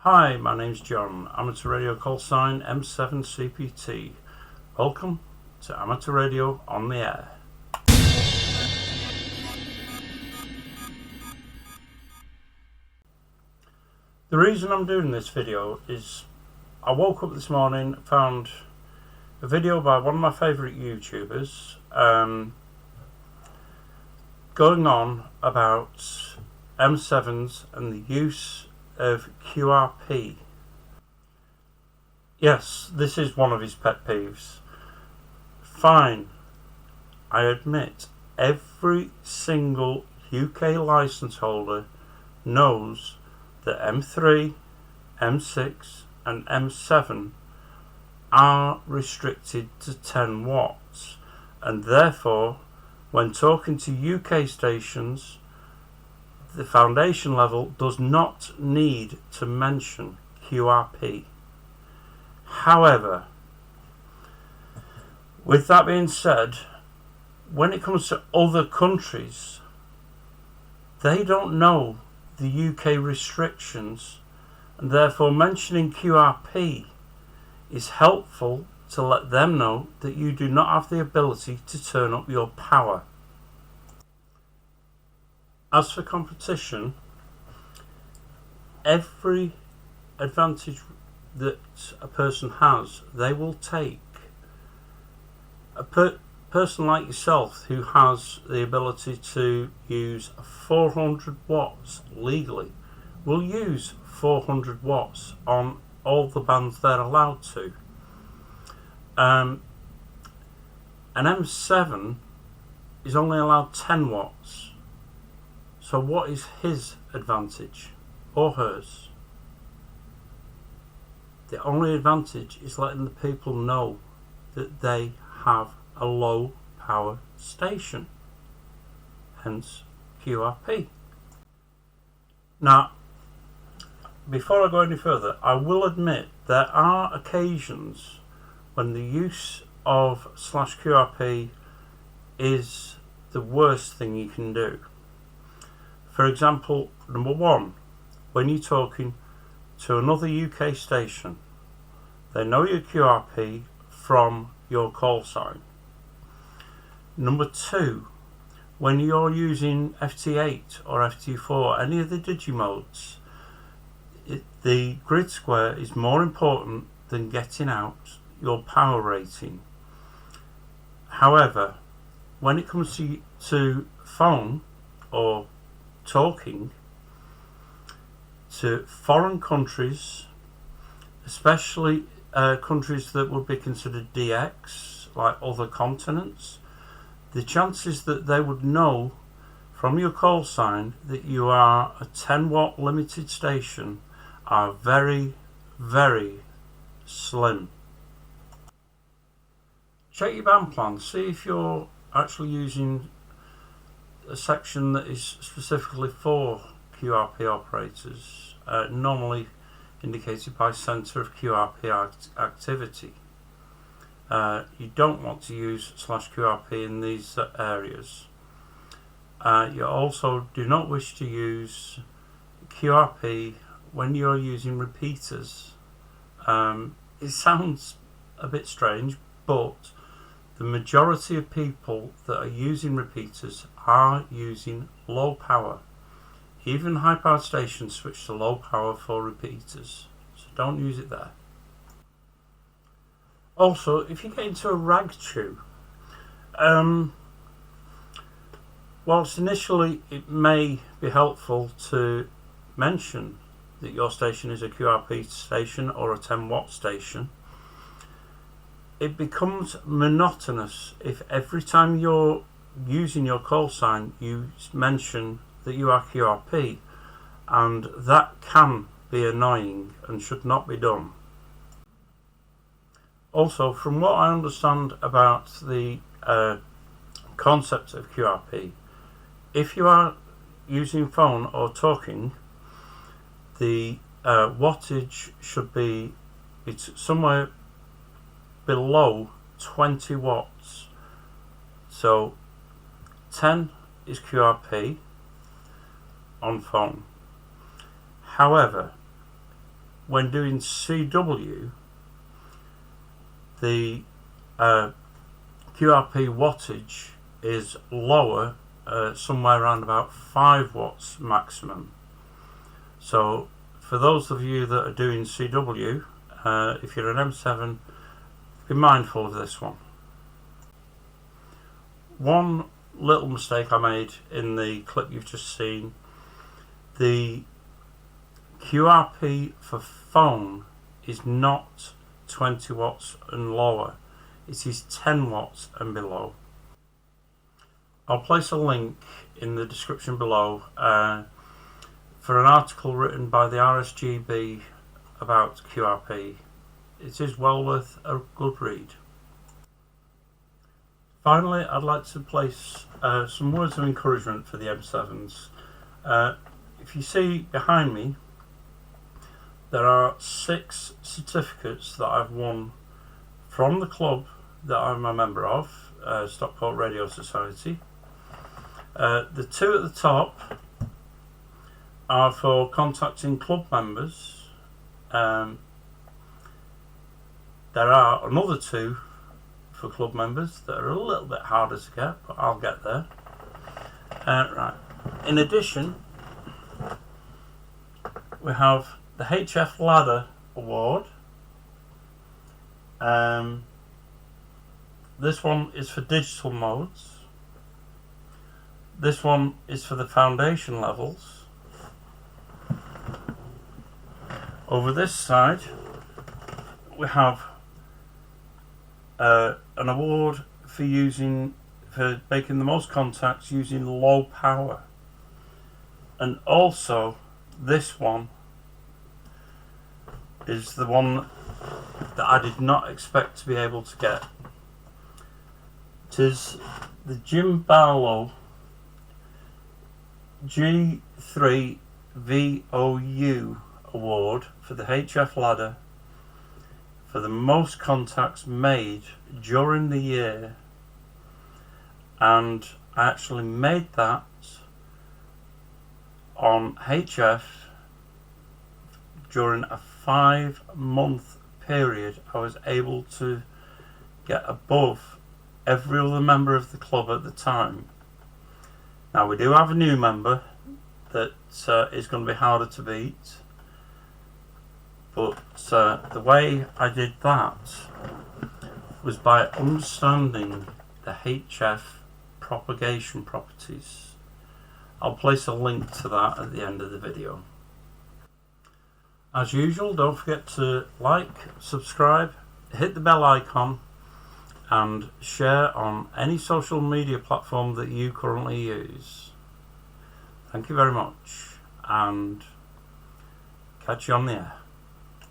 Hi, my name's John, Amateur Radio callsign M7CPT. Welcome to Amateur Radio on the Air. The reason I'm doing this video is I woke up this morning, found a video by one of my favourite YouTubers going on about M7s and the use of QRP. Yes, this is one of his pet peeves. Fine, I admit every single UK license holder knows that M3, M6 and M7 are restricted to 10 watts, and therefore when talking to UK stations the foundation level does not need to mention QRP. However, with that being said, when it comes to other countries, they don't know the UK restrictions, and therefore mentioning QRP is helpful to let them know that you do not have the ability to turn up your power. As for competition, every advantage that a person has, they will take. A person like yourself who has the ability to use 400 watts legally will use 400 watts on all the bands they're allowed to. An M7 is only allowed 10 watts. So what is his advantage or hers? The only advantage is letting the people know that they have a low power station, hence QRP. Now, before I go any further, I will admit there are occasions when the use of /QRP is the worst thing you can do. For example, number one, when you're talking to another UK station, they know your QRP from your call sign. Number two, when you're using FT8 or FT4, any of the digimodes, the grid square is more important than getting out your power rating. However, when it comes to phone or talking to foreign countries, especially countries that would be considered DX, like other continents, the chances that they would know from your call sign that you are a 10 watt limited station are very, very slim. Check your band plan, see if you're actually using a section that is specifically for QRP operators, normally indicated by centre of QRP activity. You don't want to use /QRP in these areas. You also do not wish to use QRP when you're using repeaters. It sounds a bit strange, but the majority of people that are using repeaters are using low power. Even high powered stations switch to low power for repeaters, so don't use it there. Also, if you get into a rag chew, whilst initially it may be helpful to mention that your station is a QRP station or a 10 watt station, it becomes monotonous if every time you're using your call sign you mention that you are QRP, and that can be annoying and should not be done. Also, from what I understand about the concept of QRP, if you are using phone or talking, the wattage should be somewhere below 20 watts. So 10 is QRP on phone. However, when doing CW, the QRP wattage is lower, somewhere around about 5 watts maximum. So for those of you that are doing CW, if you're an M7, be mindful of this one. One little mistake I made in the clip you've just seen: the QRP for phone is not 20 watts and lower, it is 10 watts and below. I'll place a link in the description below for an article written by the RSGB about QRP. It is well worth a good read. Finally, I'd like to place some words of encouragement for the M7s. If you see behind me, there are 6 certificates that I've won from the club that I'm a member of, Stockport Radio Society. The 2 at the top are for contacting club members. There are another 2 for club members that are a little bit harder to get, but I'll get there. Right. In addition, we have the HF Ladder Award. This one is for digital modes. This one is for the foundation levels. Over this side, we have an award for making the most contacts using low power, and also this one is the one that I did not expect to be able to get. It is the Jim Barlow G3VOU award for the HF ladder for the most contacts made during the year, and I actually made that on HF during a 5-month period. I was able to get above every other member of the club at the time. Now we do have a new member that is going to be harder to beat, but the way I did that was by understanding the HF propagation properties. I'll place a link to that at the end of the video. As usual, don't forget to like, subscribe, hit the bell icon, and share on any social media platform that you currently use. Thank you very much, and catch you on the air.